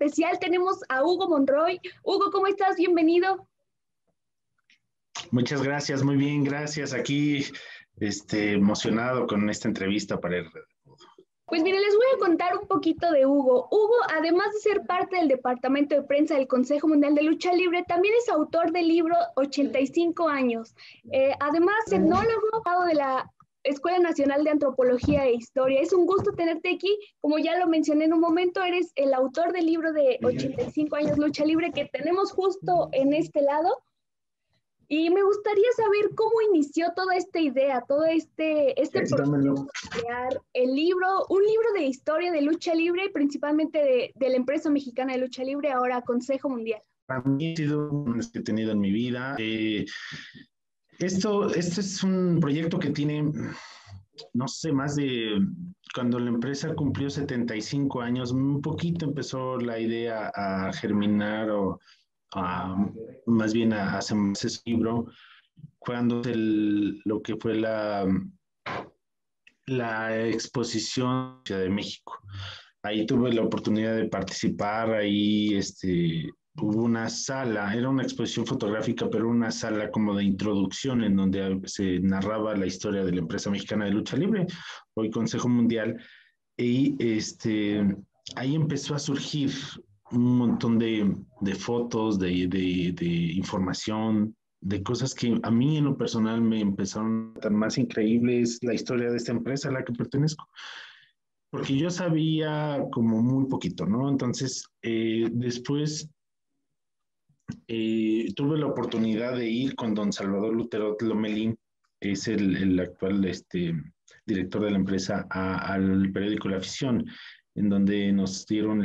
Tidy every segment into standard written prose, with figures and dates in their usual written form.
especial tenemos a Hugo Monroy. Hugo, ¿cómo estás? Bienvenido. Muchas gracias, muy bien, gracias. Aquí, emocionado con esta entrevista para el... Pues mire, les voy a contar un poquito de Hugo. Hugo, además de ser parte del departamento de prensa del Consejo Mundial de Lucha Libre, también es autor del libro 85 años. Además, etnólogo de la Escuela Nacional de Antropología e Historia. Es un gusto tenerte aquí. Como ya lo mencioné en un momento, eres el autor del libro de 85 años Lucha Libre que tenemos justo en este lado. Y me gustaría saber cómo inició toda esta idea, todo este proceso de crear el libro, un libro de historia de lucha libre, principalmente de la empresa mexicana de lucha libre, ahora Consejo Mundial. Para mí ha sido un que he tenido en mi vida. Esto es un proyecto que tiene, no sé, más de... Cuando la empresa cumplió 75 años, un poquito empezó la idea a germinar o más bien a hacer ese libro, cuando lo que fue la exposición en Ciudad de México. Ahí tuve la oportunidad de participar, ahí hubo una sala, era una exposición fotográfica, pero una sala como de introducción en donde se narraba la historia de la empresa mexicana de lucha libre, hoy Consejo Mundial, y ahí empezó a surgir un montón de fotos, de información, de cosas que a mí en lo personal me empezaron a estar más increíbles, la historia de esta empresa a la que pertenezco. Porque yo sabía como muy poquito, ¿no? Entonces, después tuve la oportunidad de ir con don Salvador Lutero Lomelín, que es el actual director de la empresa, al periódico La Afición, en donde nos dieron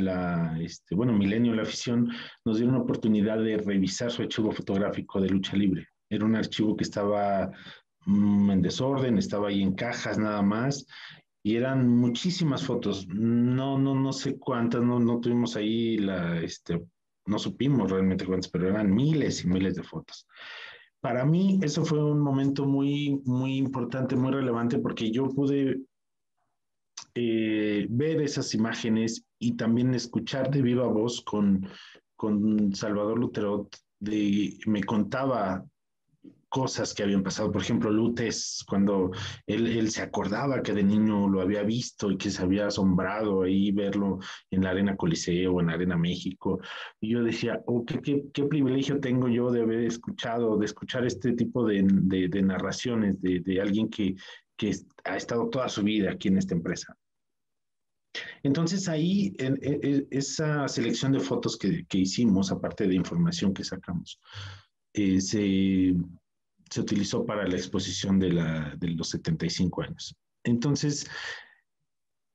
Milenio La Afición, nos dieron la oportunidad de revisar su archivo fotográfico de lucha libre. Era un archivo que estaba en desorden, estaba ahí en cajas nada más, y eran muchísimas fotos. No sé cuántas, no tuvimos ahí no supimos realmente cuántas, pero eran miles y miles de fotos. Para mí eso fue un momento muy, muy importante, muy relevante, porque yo pude ver esas imágenes y también escuchar de viva voz con Salvador Lutero, me contaba cosas que habían pasado. Por ejemplo, Lutes, cuando él se acordaba que de niño lo había visto y que se había asombrado ahí verlo en la Arena Coliseo o en la Arena México. Y yo decía, oh, qué privilegio tengo yo de haber escuchado, de escuchar este tipo de narraciones de alguien que ha estado toda su vida aquí en esta empresa. Entonces ahí, esa selección de fotos que hicimos, aparte de información que sacamos, se utilizó para la exposición de los 75 años. Entonces,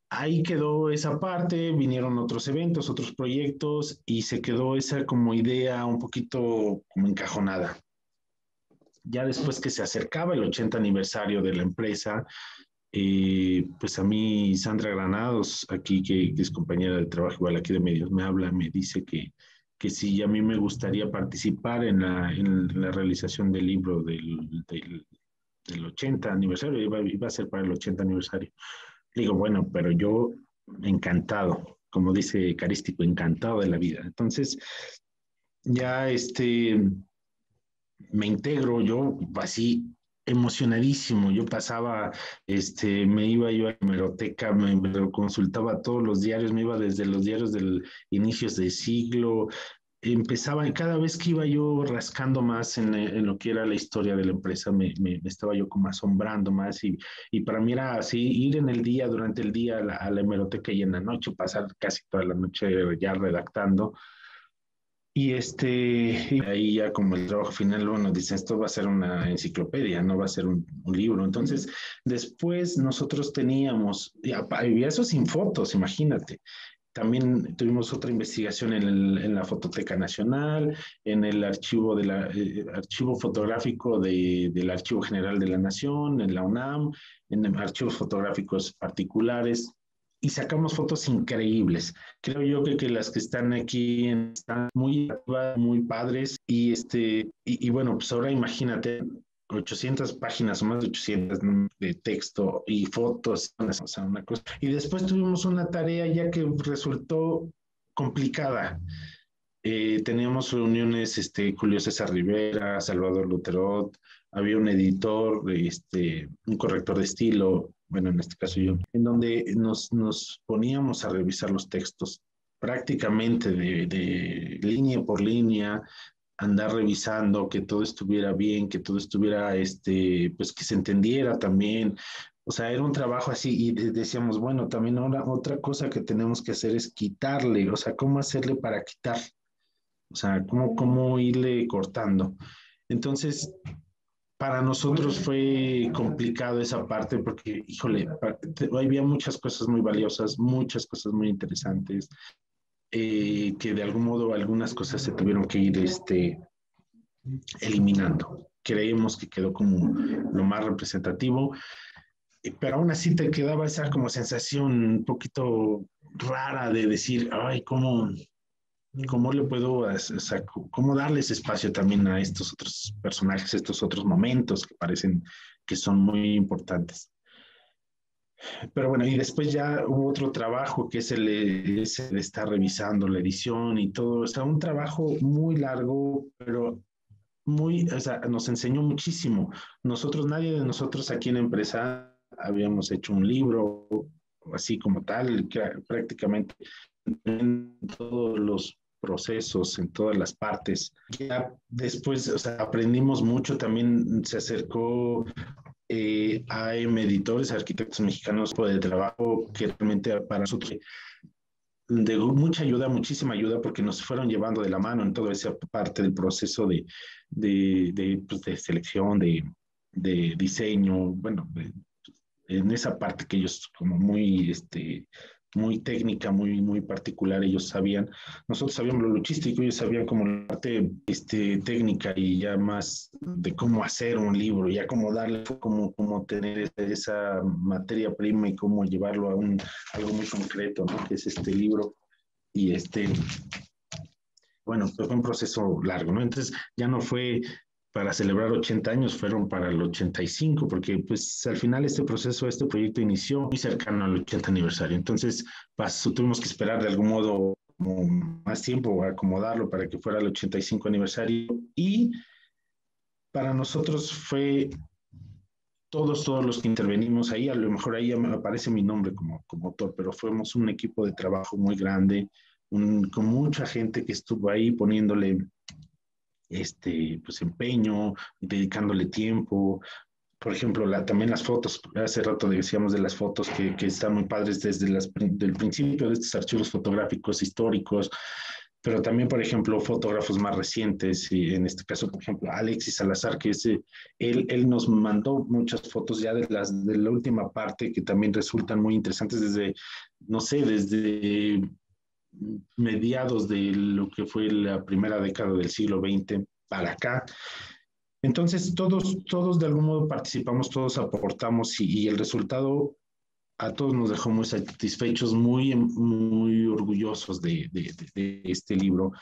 ahí quedó esa parte, vinieron otros eventos, otros proyectos, y se quedó esa como idea un poquito como encajonada. Ya después que se acercaba el 80 aniversario de la empresa, pues a mí Sandra Granados, aquí que es compañera de trabajo igual aquí de medios, me habla, me dice que sí, a mí me gustaría participar en la realización del libro del 80 aniversario, iba a ser para el 80 aniversario. Digo, bueno, pero yo encantado, como dice Carístico, encantado de la vida. Entonces, ya me integro yo así emocionadísimo. Yo pasaba, me iba yo a la hemeroteca, me consultaba todos los diarios, me iba desde los diarios del inicios del siglo, empezaba, y cada vez que iba yo rascando más en lo que era la historia de la empresa, me estaba yo como asombrando más, y para mí era así, ir en el día, durante el día a la hemeroteca, y en la noche pasar casi toda la noche ya redactando. Y ahí ya como el trabajo final, bueno, dice, esto va a ser una enciclopedia, no va a ser un libro. Entonces, después nosotros teníamos, y eso sin fotos, imagínate. También tuvimos otra investigación en la Fototeca Nacional, en el archivo fotográfico del Archivo General de la Nación, en la UNAM, en archivos fotográficos particulares, y sacamos fotos increíbles. Creo yo que las que están aquí están muy padres, y bueno, pues ahora imagínate 800 páginas o más de 800, ¿no?, de texto y fotos, o sea, una cosa. Y después tuvimos una tarea ya que resultó complicada. Teníamos reuniones, Julio César Rivera, Salvador Luterot, había un editor, un corrector de estilo, bueno, en este caso yo, en donde nos poníamos a revisar los textos prácticamente de línea por línea, andar revisando que todo estuviera bien, que todo estuviera, pues que se entendiera también. O sea, era un trabajo así y decíamos, bueno, también ahora otra cosa que tenemos que hacer es quitarle, o sea, ¿cómo hacerle para quitar? O sea, cómo irle cortando. Entonces, para nosotros fue complicado esa parte porque, híjole, había muchas cosas muy valiosas, muchas cosas muy interesantes, que de algún modo algunas cosas se tuvieron que ir eliminando. Creemos que quedó como lo más representativo, pero aún así te quedaba esa como sensación un poquito rara de decir, ay, ¿cómo le puedo, o sea, cómo darles espacio también a estos otros personajes, estos otros momentos que parecen que son muy importantes? Pero bueno, y después ya hubo otro trabajo que es ese de estar revisando la edición y todo, o sea, un trabajo muy largo, pero o sea, nos enseñó muchísimo. Nosotros, nadie de nosotros aquí en la empresa habíamos hecho un libro así como tal, que prácticamente en todos los procesos, en todas las partes. Ya después, o sea, aprendimos mucho, también se acercó AM Editores, arquitectos mexicanos de trabajo, que realmente para nosotros de mucha ayuda, muchísima ayuda, porque nos fueron llevando de la mano en toda esa parte del proceso pues de selección, de diseño, bueno, en esa parte que ellos como muy técnica, muy particular, ellos sabían, nosotros sabíamos lo logístico, ellos sabían como la parte técnica y ya más de cómo hacer un libro, ya cómo darle, cómo tener esa materia prima y cómo llevarlo a algo muy concreto, ¿no? Que es este libro. Y bueno, pues fue un proceso largo, ¿no? Entonces ya no fue para celebrar 80 años, fueron para el 85, porque pues al final este proceso, este proyecto inició muy cercano al 80 aniversario. Entonces tuvimos que esperar de algún modo como más tiempo a acomodarlo para que fuera el 85 aniversario. Y para nosotros fue todos los que intervenimos ahí, a lo mejor ahí aparece mi nombre como autor, pero fuimos un equipo de trabajo muy grande, con mucha gente que estuvo ahí poniéndole pues empeño, dedicándole tiempo. Por ejemplo, también las fotos, hace rato decíamos de las fotos que están muy padres desde el principio de estos archivos fotográficos históricos, pero también, por ejemplo, fotógrafos más recientes, y en este caso, por ejemplo, Alexis Salazar, que él nos mandó muchas fotos ya de la última parte que también resultan muy interesantes desde, no sé, desde mediados de lo que fue la primera década del siglo XX para acá. Entonces, todos de algún modo participamos, todos aportamos y el resultado a todos nos dejó muy satisfechos, muy orgullosos de este libro.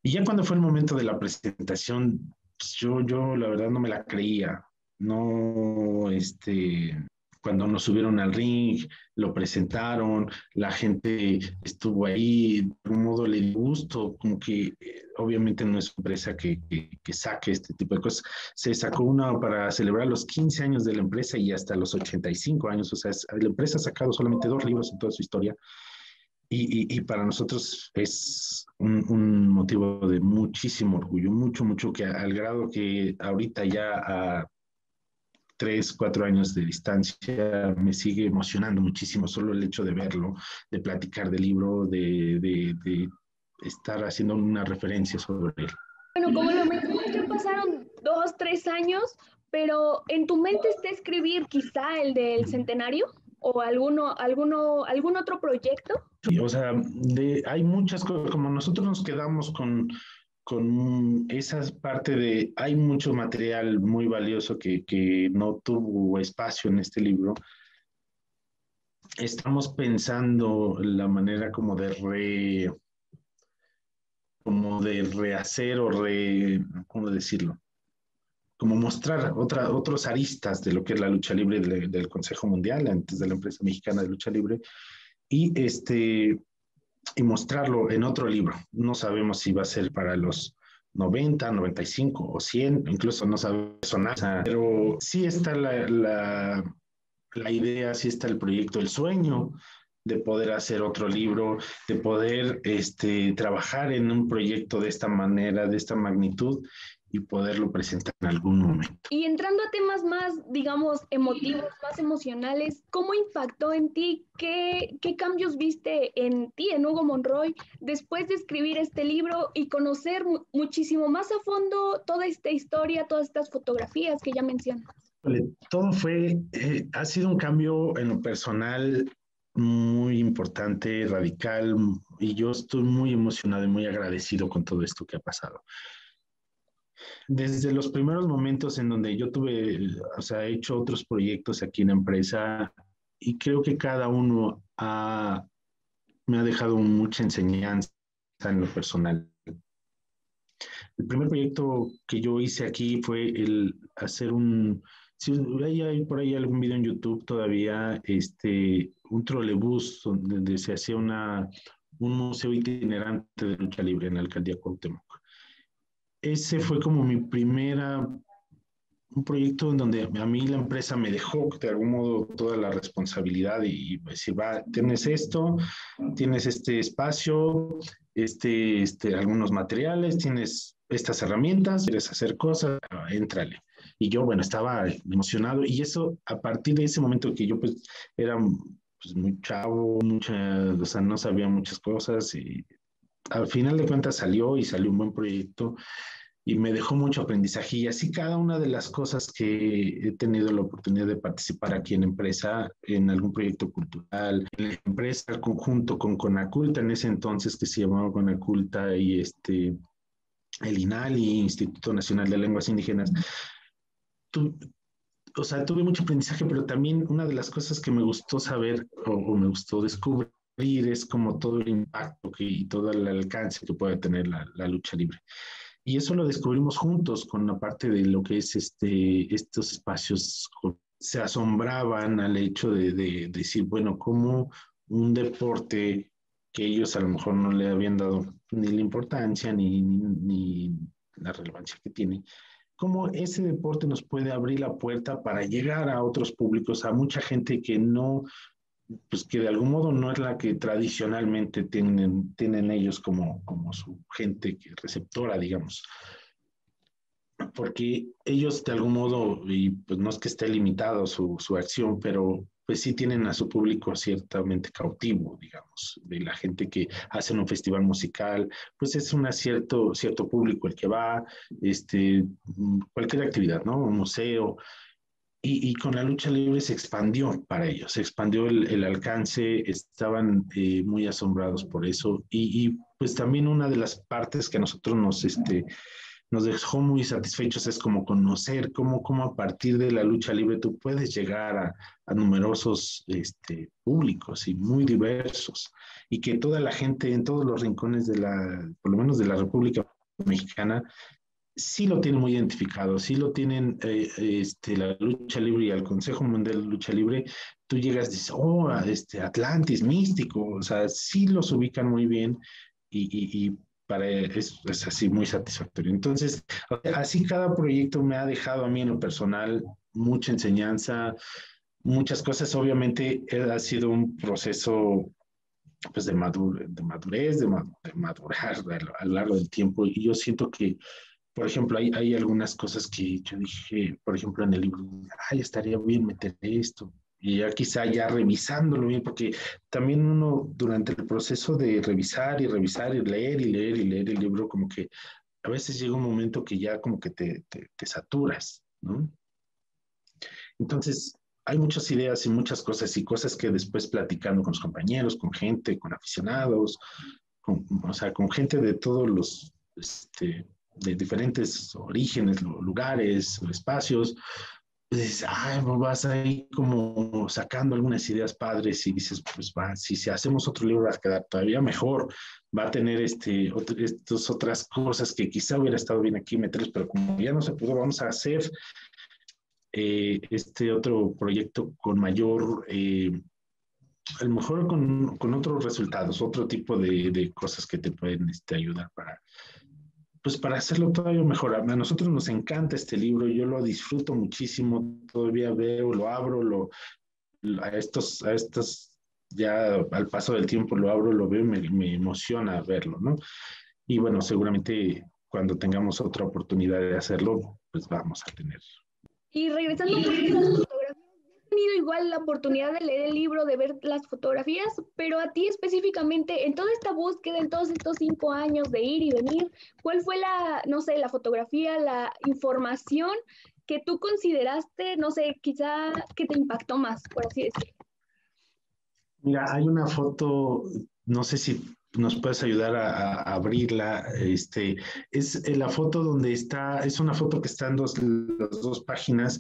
Y ya cuando fue el momento de la presentación, pues yo la verdad no me la creía. No, cuando nos subieron al ring, lo presentaron, la gente estuvo ahí, de algún modo le dio gusto, como que obviamente no es una empresa que saque este tipo de cosas. Se sacó una para celebrar los 15 años de la empresa y hasta los 85 años, o sea, la empresa ha sacado solamente 2 libros en toda su historia. Y para nosotros es un motivo de muchísimo orgullo, mucho, que al grado que ahorita ya a 3, 4 años de distancia me sigue emocionando muchísimo solo el hecho de verlo, de platicar del libro, de estar haciendo una referencia sobre él. Bueno, como lo mencionas, ya pasaron 2, 3 años, pero ¿en tu mente está escribir quizá el del centenario o algún otro proyecto? O sea, hay muchas cosas, como nosotros nos quedamos con esa parte hay mucho material muy valioso que no tuvo espacio en este libro. Estamos pensando la manera como de rehacer ¿cómo decirlo? Como mostrar otros aristas de lo que es la lucha libre del Consejo Mundial, antes de la empresa mexicana de lucha libre. Y y mostrarlo en otro libro. No sabemos si va a ser para los 90, 95 o 100, incluso no sabemos nada, pero sí está la idea, sí está el proyecto, el sueño de poder hacer otro libro, de poder trabajar en un proyecto de esta manera, de esta magnitud y poderlo presentar en algún momento. Y entrando a temas más, digamos, emotivos, más emocionales, ¿cómo impactó en ti? ¿Qué cambios viste en ti, en Hugo Monroy, después de escribir este libro y conocer muchísimo más a fondo toda esta historia, todas estas fotografías que ya mencionas? Todo ha sido un cambio en lo personal muy importante, radical, y yo estoy muy emocionado y muy agradecido con todo esto que ha pasado. Desde los primeros momentos en donde yo he hecho otros proyectos aquí en la empresa y creo que cada uno me ha dejado mucha enseñanza en lo personal. El primer proyecto que yo hice aquí fue el hacer si hay por ahí algún video en YouTube todavía, un trolebús donde se hacía un museo itinerante de lucha libre en la alcaldía Cuauhtémoc. Ese fue como un proyecto en donde a mí la empresa me dejó de algún modo toda la responsabilidad y decir, tienes esto, tienes este espacio, algunos materiales, tienes estas herramientas, quieres hacer cosas, éntrale. Y yo, bueno, estaba emocionado y eso, a partir de ese momento que yo pues era pues, muy chavo, o sea, no sabía muchas cosas y al final de cuentas salió un buen proyecto y me dejó mucho aprendizaje. Y así cada una de las cosas que he tenido la oportunidad de participar aquí en empresa, en algún proyecto cultural, en la empresa conjunto con Conaculta, en ese entonces que se llamaba Conaculta, y el INALI, Instituto Nacional de Lenguas Indígenas, tu, o sea, tuve mucho aprendizaje, pero también una de las cosas que me gustó saber o me gustó descubrir es como todo el impacto y todo el alcance que puede tener la lucha libre. Y eso lo descubrimos juntos con la parte de lo que es estos espacios. Se asombraban al hecho de decir, bueno, cómo un deporte que ellos a lo mejor no le habían dado ni la importancia ni la relevancia que tiene, cómo ese deporte nos puede abrir la puerta para llegar a otros públicos, a mucha gente que no, pues que de algún modo no es la que tradicionalmente tienen ellos como su gente receptora, digamos. Porque ellos de algún modo, y pues no es que esté limitado su acción, pero pues sí tienen a su público ciertamente cautivo, digamos, de la gente que hace un festival musical, pues es cierto público el que va, cualquier actividad, ¿no? Un museo, y con la lucha libre se expandió para ellos, se expandió el alcance, estaban muy asombrados por eso. Pues también una de las partes que a nosotros nos dejó muy satisfechos es como conocer cómo a partir de la lucha libre tú puedes llegar a numerosos públicos y muy diversos. Y que toda la gente en todos los rincones por lo menos de la República Mexicana, sí lo tienen muy identificado, sí lo tienen la lucha libre y al Consejo Mundial de Lucha Libre, tú llegas y dices, oh, Atlantis, místico, o sea, sí los ubican muy bien y es así muy satisfactorio. Entonces, así cada proyecto me ha dejado a mí en lo personal mucha enseñanza, muchas cosas. Obviamente ha sido un proceso pues de madurez, de madurar a lo largo del tiempo y yo siento que por ejemplo, hay algunas cosas que yo dije, por ejemplo, en el libro, ay, estaría bien meter esto. Y ya quizá ya revisándolo bien, porque también uno durante el proceso de revisar y revisar y leer y leer y leer el libro, como que a veces llega un momento que ya como que te saturas, ¿no? Entonces, hay muchas ideas y muchas cosas y cosas que después platicando con los compañeros, con gente, con aficionados, o sea, con gente de todos de diferentes orígenes, lugares, espacios, pues vas ahí como sacando algunas ideas padres y dices, pues va, si hacemos otro libro va a quedar todavía mejor, va a tener estas otras cosas que quizá hubiera estado bien aquí meterlos, pero como ya no se pudo, vamos a hacer este otro proyecto con mayor a lo mejor con otros resultados, otro tipo de cosas que te pueden ayudar pues para hacerlo todavía mejor. A nosotros nos encanta este libro, yo lo disfruto muchísimo, todavía veo, lo abro, a estos, ya al paso del tiempo lo abro, lo veo y me emociona verlo, ¿no? Y bueno, seguramente cuando tengamos otra oportunidad de hacerlo, pues vamos a tener. Y regresando un poquito a las fotografías, he tenido igual la oportunidad de leer el libro, de ver las fotografías, pero a ti específicamente, en toda esta búsqueda, en todos estos 5 años de ir y venir, ¿cuál fue la, no sé, la fotografía, la información que tú consideraste, no sé, quizá que te impactó más, por así decirlo? Mira, hay una foto, no sé si nos puedes ayudar a abrirla. Es la foto donde está, es una foto que está en las dos páginas,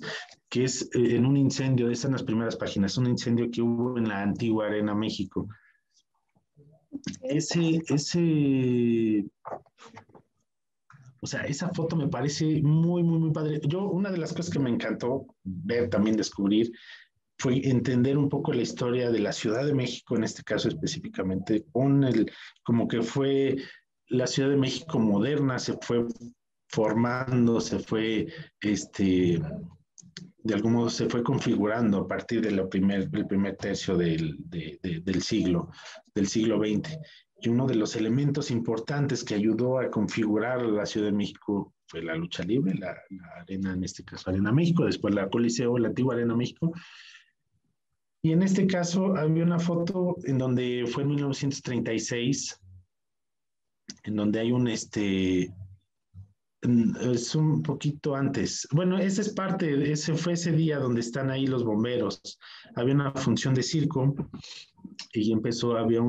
que es en un incendio, es en las primeras páginas, un incendio que hubo en la antigua Arena México. O sea, esa foto me parece muy, muy, muy padre. Una de las cosas que me encantó ver, también descubrir, fue entender un poco la historia de la Ciudad de México, en este caso específicamente, como que fue la Ciudad de México moderna, se fue formando, de algún modo se fue configurando a partir del primer tercio del siglo XX. Y uno de los elementos importantes que ayudó a configurar la Ciudad de México fue la lucha libre, la arena, en este caso Arena México, después la Coliseo, la antigua Arena México. Y en este caso había una foto en donde fue en 1936, en donde hay es un poquito antes. Bueno, ese es ese fue ese día donde están ahí los bomberos. Había una función de circo y había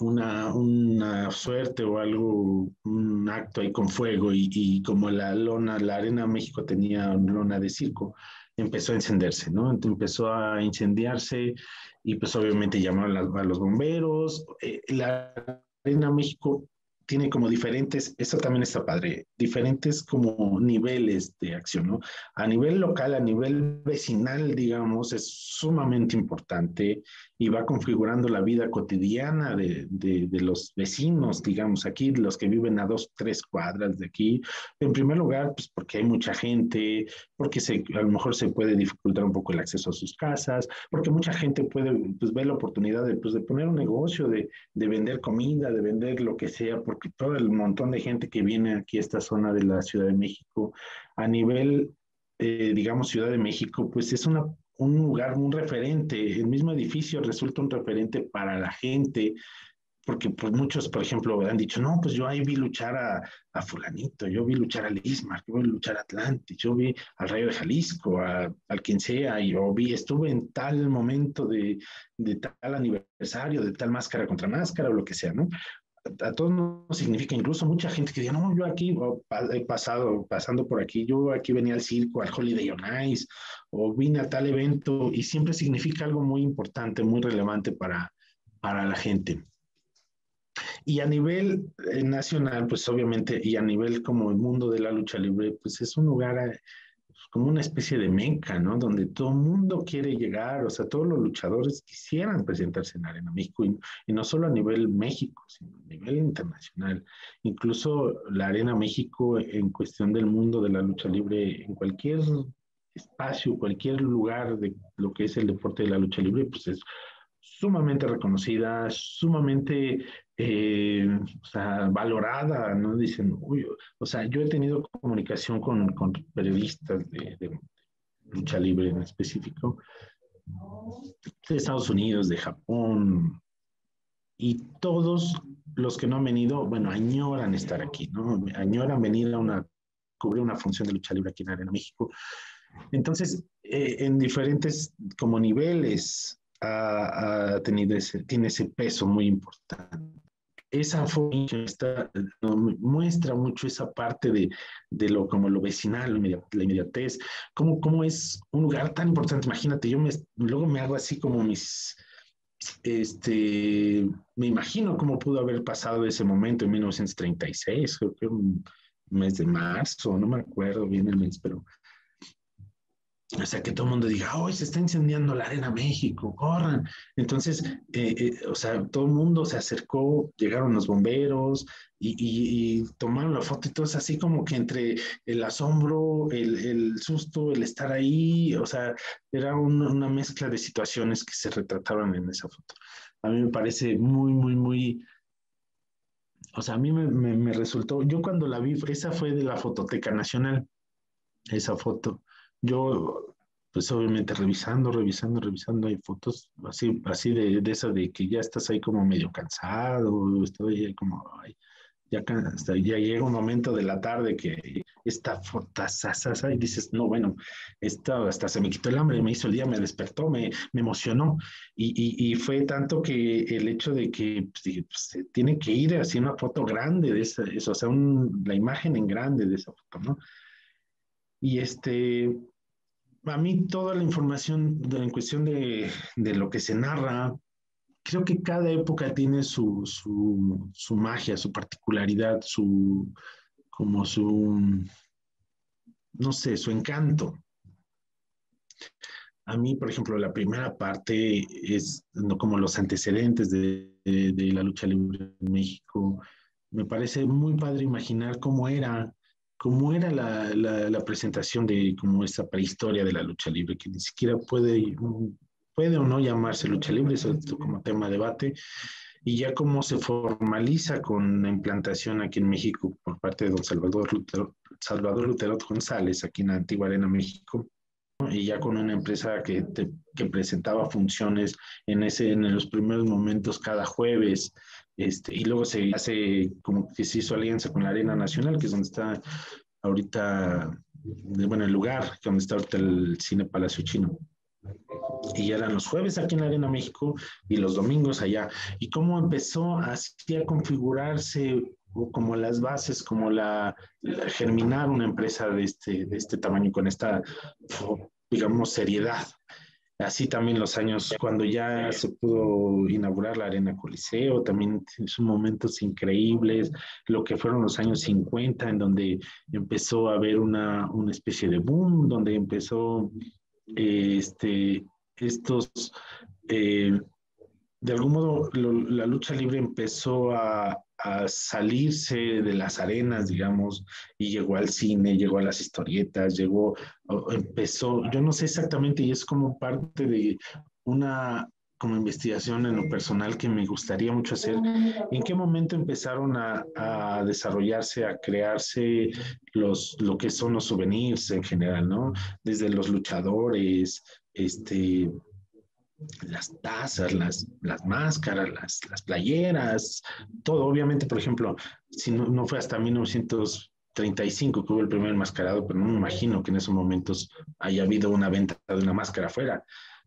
una suerte o algo, un acto ahí con fuego y como la Arena México tenía lona de circo, empezó a encenderse, ¿no? Entonces empezó a incendiarse y pues obviamente llamaron a los bomberos. La Arena México tiene como diferentes, eso también está padre, diferentes como niveles de acción, ¿no? A nivel local, a nivel vecinal, digamos, es sumamente importante y va configurando la vida cotidiana de los vecinos, digamos, aquí, los que viven a 2, 3 cuadras de aquí. En primer lugar, pues porque hay mucha gente, porque a lo mejor se puede dificultar un poco el acceso a sus casas, porque mucha gente puede, pues, ver la oportunidad de poner un negocio, de vender comida, de vender lo que sea, porque todo el montón de gente que viene aquí a esta zona de la Ciudad de México, a nivel, digamos, Ciudad de México, pues es un lugar, un referente. El mismo edificio resulta un referente para la gente, porque pues muchos, por ejemplo, han dicho, no, pues yo ahí vi luchar a fulanito, yo vi luchar a Lismar, yo vi luchar a Atlantis, yo vi al Rayo de Jalisco, al quien sea, y yo estuve en tal momento de tal aniversario, de tal máscara contra máscara, o lo que sea, ¿no? A todos no significa, incluso mucha gente que diga, no, yo aquí he pasando por aquí, yo aquí venía al circo, al Holiday on Ice, o vine a tal evento, y siempre significa algo muy importante, muy relevante para la gente. Y a nivel nacional, pues obviamente, y a nivel como el mundo de la lucha libre, pues es un lugar como una especie de meca, ¿no? Donde todo el mundo quiere llegar, o sea, todos los luchadores quisieran presentarse en Arena México, y no solo a nivel México, sino a nivel internacional. Incluso la Arena México, en cuestión del mundo de la lucha libre, en cualquier espacio, cualquier lugar de lo que es el deporte de la lucha libre, pues es sumamente reconocida, sumamente o sea, valorada, ¿no? Dicen, uy, o sea, yo he tenido comunicación con periodistas de lucha libre en específico, de Estados Unidos, de Japón, y todos los que no han venido, bueno, añoran estar aquí, ¿no? Añoran venir cubrir una función de lucha libre aquí en Arena México. Entonces, en diferentes como niveles tiene ese peso muy importante. Esa foto muestra mucho esa parte como lo vecinal, la inmediatez, cómo es un lugar tan importante. Imagínate, luego me hago así como me imagino cómo pudo haber pasado ese momento en 1936, creo que un mes de marzo, no me acuerdo bien el mes, pero O sea, que todo el mundo diga, hoy se está incendiando la Arena México, corran. Entonces, o sea, todo el mundo se acercó, llegaron los bomberos y tomaron la foto y todo es así como que entre el asombro, el susto, el estar ahí, o sea, era una mezcla de situaciones que se retrataron en esa foto. A mí me parece muy, muy, muy, o sea, a mí me resultó, yo cuando la vi, esa fue de la Fototeca Nacional, esa foto. Yo, pues obviamente revisando, hay fotos así de esa de que ya estás ahí como medio cansado, estoy ahí como, ay, hasta ya llega un momento de la tarde que esta fotasasasa y dices, no, bueno, esta hasta se me quitó el hambre, me hizo el día, me despertó, me emocionó. Y fue tanto que el hecho de que pues, dije, pues, se tiene que ir así una foto grande de esa, eso, o sea, la imagen en grande de esa foto, ¿no? Y a mí toda la información en cuestión de lo que se narra, creo que cada época tiene su magia, su particularidad, como su, no sé, su encanto. A mí, por ejemplo, la primera parte es no, como los antecedentes de la lucha libre en México. Me parece muy padre imaginar cómo era la presentación de como esa prehistoria de la lucha libre, que ni siquiera puede o no llamarse lucha libre, eso es como tema de debate, y ya cómo se formaliza con la implantación aquí en México por parte de don Salvador Lutero González, aquí en la antigua Arena México, y ya con una empresa que presentaba funciones en los primeros momentos cada jueves, y luego se hace como que se hizo alianza con la Arena Nacional, que es donde está ahorita, bueno, el lugar donde está ahorita el Cine Palacio Chino. Y ya eran los jueves aquí en la Arena México y los domingos allá. Y cómo empezó así a configurarse como las bases, como germinar una empresa de este tamaño con esta, digamos, seriedad. Así también los años, cuando ya se pudo inaugurar la Arena Coliseo, también son momentos increíbles, lo que fueron los años 50, en donde empezó a haber una especie de boom, donde empezó este, estos, eh, de algún modo, la lucha libre empezó a salirse de las arenas, digamos, y llegó al cine, llegó a las historietas, empezó, yo no sé exactamente, y es como parte de una como investigación en lo personal que me gustaría mucho hacer, ¿en qué momento empezaron a desarrollarse, a crearse lo que son los souvenirs en general, ¿no? Desde los luchadores, las tazas, las máscaras, las playeras, todo. Obviamente, por ejemplo, si no fue hasta 1935 que hubo el primer enmascarado, pero no me imagino que en esos momentos haya habido una venta de una máscara afuera.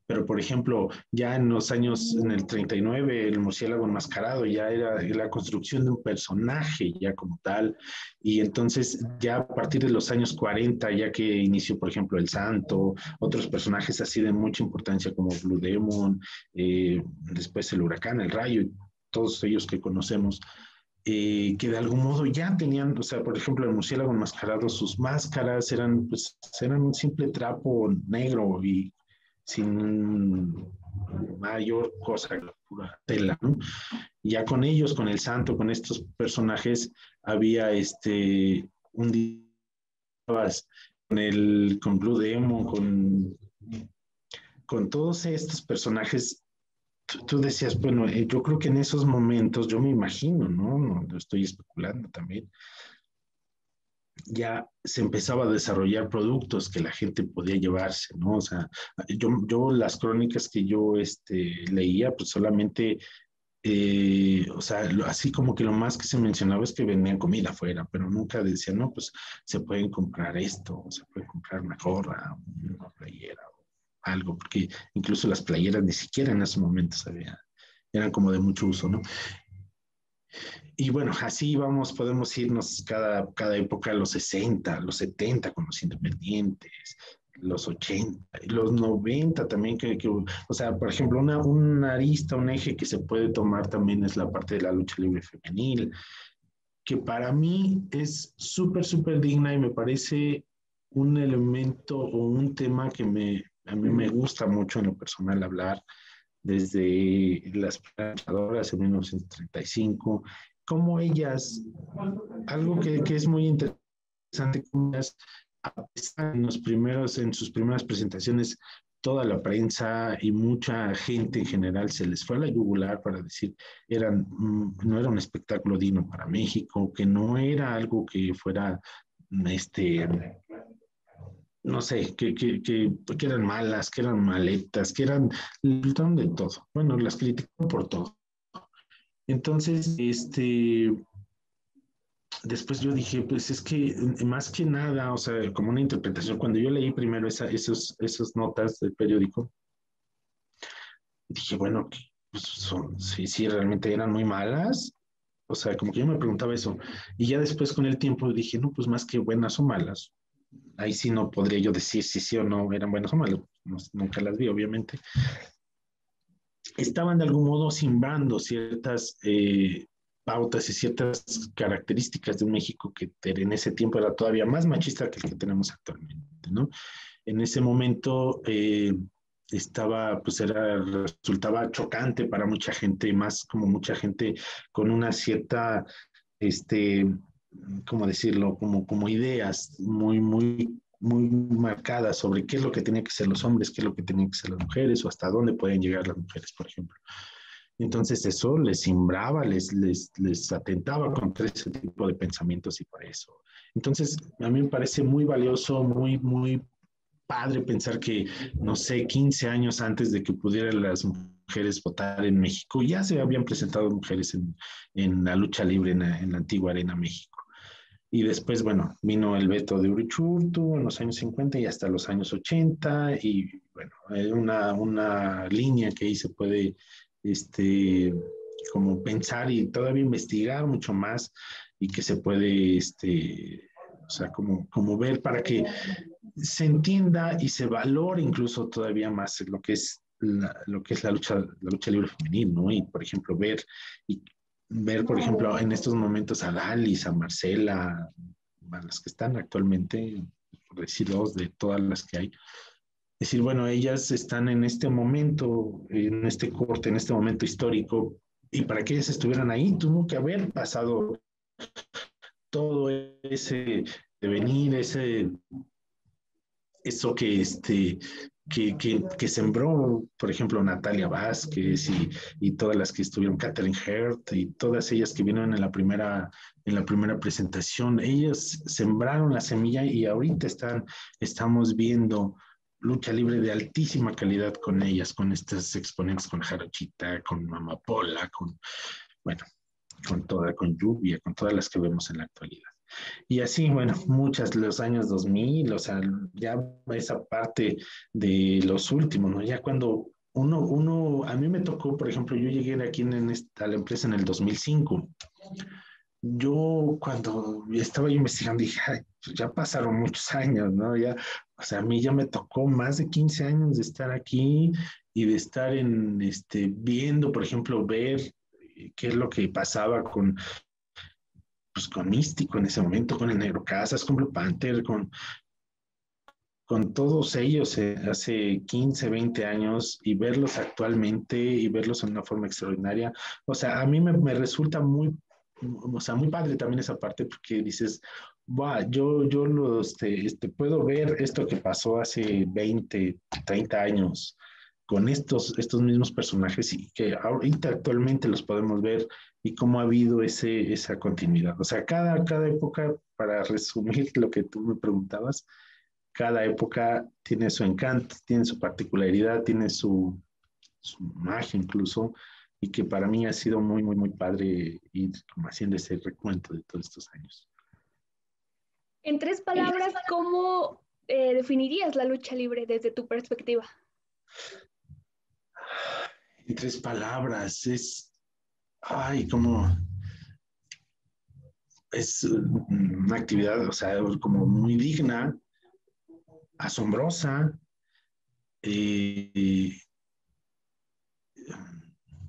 Pero, por ejemplo, ya en los años, en el 39, el murciélago enmascarado ya era la construcción de un personaje ya como tal. Y entonces ya a partir de los años 40, ya que inició, por ejemplo, el Santo, otros personajes así de mucha importancia como Blue Demon, después el Huracán, el Rayo, todos ellos que conocemos, que de algún modo ya tenían, o sea, por ejemplo, el murciélago enmascarado, sus máscaras eran, pues, eran un simple trapo negro y sin mayor cosa, pura tela, ¿no? Ya con ellos, con el Santo, con estos personajes, había un día con Blue Demon, con todos estos personajes, tú decías, bueno, yo creo que en esos momentos, yo me imagino, ¿no? No lo estoy especulando también, ya se empezaba a desarrollar productos que la gente podía llevarse, ¿no? O sea, yo las crónicas que yo leía, pues solamente, o sea, así como que lo más que se mencionaba es que vendían comida afuera, pero nunca decían, no, pues se pueden comprar esto, se puede comprar una gorra, una playera, o algo, porque incluso las playeras ni siquiera en esos momentos eran como de mucho uso, ¿no? Y bueno, así vamos, podemos irnos cada época, los 60, los 70 con los independientes, los 80, los 90 también, o sea, por ejemplo, una arista, un eje que se puede tomar también es la parte de la lucha libre femenil, que para mí es súper, súper digna y me parece un elemento o un tema que a mí me gusta mucho en lo personal hablar desde las planchadoras en 1935, cómo ellas, algo que es muy interesante, cómo ellas, a pesar en sus primeras presentaciones, toda la prensa y mucha gente en general se les fue a la yugular para decir no era un espectáculo digno para México, que no era algo que fuera este, no sé, que eran malas, que eran maletas, que eran, le gritaron de todo. Bueno, las criticaron por todo. Entonces, después yo dije, pues es que más que nada, o sea, como una interpretación, cuando yo leí primero esas notas del periódico, dije, bueno, pues sí, sí, realmente eran muy malas. O sea, como que yo me preguntaba eso. Y ya después con el tiempo dije, no, pues más que buenas o malas. Ahí sí no podría yo decir si sí o no eran buenas o malas. No, nunca las vi, obviamente. Estaban de algún modo simbrando ciertas pautas y ciertas características de un México que en ese tiempo era todavía más machista que el que tenemos actualmente, ¿no? En ese momento resultaba chocante para mucha gente, más como mucha gente con una cierta, este, ¿cómo decirlo? Como ideas muy marcadas sobre qué es lo que tenían que ser los hombres, qué es lo que tenían que ser las mujeres o hasta dónde pueden llegar las mujeres, por ejemplo. Entonces eso les simbraba, les atentaba contra ese tipo de pensamientos y por eso. Entonces a mí me parece muy valioso, muy padre pensar que, no sé, 15 años antes de que pudieran las mujeres votar en México, ya se habían presentado mujeres en la lucha libre en la antigua Arena México. Y después, bueno, vino el veto de Urichurtu en los años 50 y hasta los años 80, y bueno, hay una línea que ahí se puede, este, como pensar y todavía investigar mucho más y que se puede, o sea, como ver para que se entienda y se valore incluso todavía más lo que es la lucha libre femenil, ¿no? Y, por ejemplo, ver, por ejemplo, en estos momentos a Dalis, a Marcela, a las que están actualmente, por decir dos de todas las que hay. Decir, bueno, ellas están en este momento, en este corte, en este momento histórico, y para que ellas estuvieran ahí, tuvo que haber pasado todo ese devenir, eso que sembró, por ejemplo, Natalia Vázquez y todas las que estuvieron, Catherine Hurt y todas ellas que vinieron en la primera presentación, ellas sembraron la semilla y ahorita estamos viendo lucha libre de altísima calidad con ellas, con estas exponentes, con Jarochita, con Mamapola, bueno, con Lluvia, con todas las que vemos en la actualidad. Y así, bueno, muchas, los años 2000, o sea, ya esa parte de los últimos, ¿no? Ya cuando a mí me tocó, por ejemplo, yo llegué aquí a la empresa en el 2005. Yo cuando estaba yo investigando dije, "Ay, pues ya pasaron muchos años, ¿no? Ya, o sea, a mí ya me tocó más de 15 años de estar aquí y de estar viendo, por ejemplo, ver qué es lo que pasaba con Místico en ese momento, con el Negro Casas, con Blue Panther, con todos ellos hace 15, 20 años y verlos actualmente y verlos en una forma extraordinaria. O sea, a mí me resulta o sea, muy padre también esa parte porque dices, wow, puedo ver esto que pasó hace 20, 30 años con estos mismos personajes y que ahorita actualmente los podemos ver y cómo ha habido esa continuidad. O sea, cada época, para resumir lo que tú me preguntabas, cada época tiene su encanto, tiene su particularidad, tiene su magia incluso, y que para mí ha sido muy padre ir como haciendo ese recuento de todos estos años. En tres palabras, ¿cómo definirías la lucha libre desde tu perspectiva? En tres palabras, como es una actividad, o sea, como muy digna, asombrosa, eh,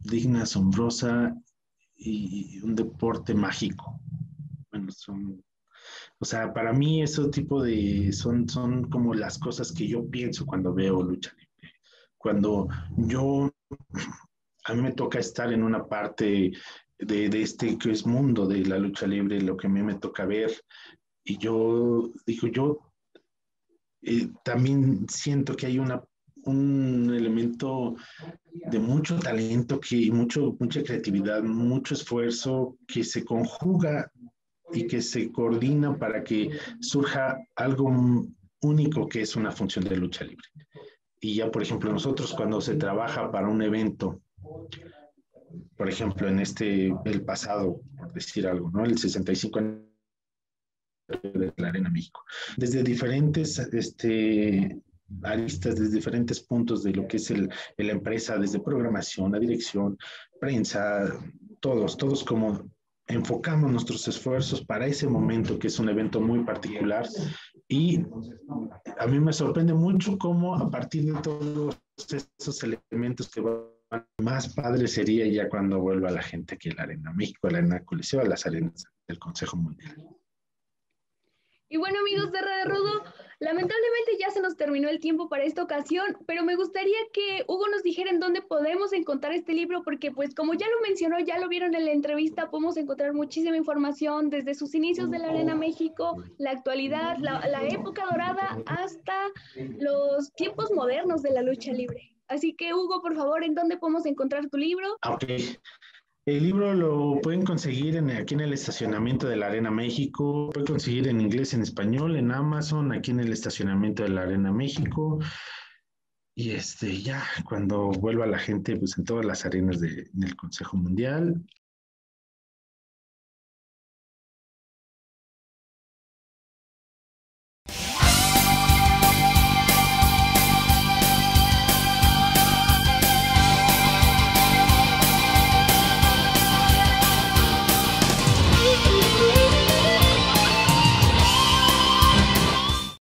digna, asombrosa y un deporte mágico. Bueno, O sea, para mí eso tipo de, son como las cosas que yo pienso cuando veo lucha libre. Cuando yo, a mí me toca estar en una parte de este que es mundo de la lucha libre, lo que a mí me toca ver, y yo digo, yo también siento que hay un elemento de mucho talento, mucha creatividad, mucho esfuerzo que se conjuga y que se coordina para que surja algo único que es una función de lucha libre. Y ya, por ejemplo, nosotros cuando se trabaja para un evento, por ejemplo, el pasado, por decir algo, ¿no? El 65 de la Arena México, desde diferentes aristas, desde diferentes puntos de lo que es la empresa, desde programación, la dirección, prensa, todos como enfocamos nuestros esfuerzos para ese momento, que es un evento muy particular. Y a mí me sorprende mucho cómo a partir de todos esos elementos que van, más padre sería ya cuando vuelva la gente aquí a la Arena México, a la Arena Coliseo, a las arenas del Consejo Mundial. Y bueno, amigos de Red Rudo, lamentablemente ya se nos terminó el tiempo para esta ocasión, pero me gustaría que Hugo nos dijera en dónde podemos encontrar este libro, porque pues como ya lo mencionó, ya lo vieron en la entrevista, podemos encontrar muchísima información desde sus inicios de la Arena México, la actualidad, la época dorada, hasta los tiempos modernos de la lucha libre. Así que Hugo, por favor, ¿en dónde podemos encontrar tu libro? Ok. El libro lo pueden conseguir aquí en el estacionamiento de la Arena México, pueden conseguir en inglés, en español, en Amazon, aquí en el estacionamiento de la Arena México. Y ya cuando vuelva la gente, pues en todas las arenas del Consejo Mundial.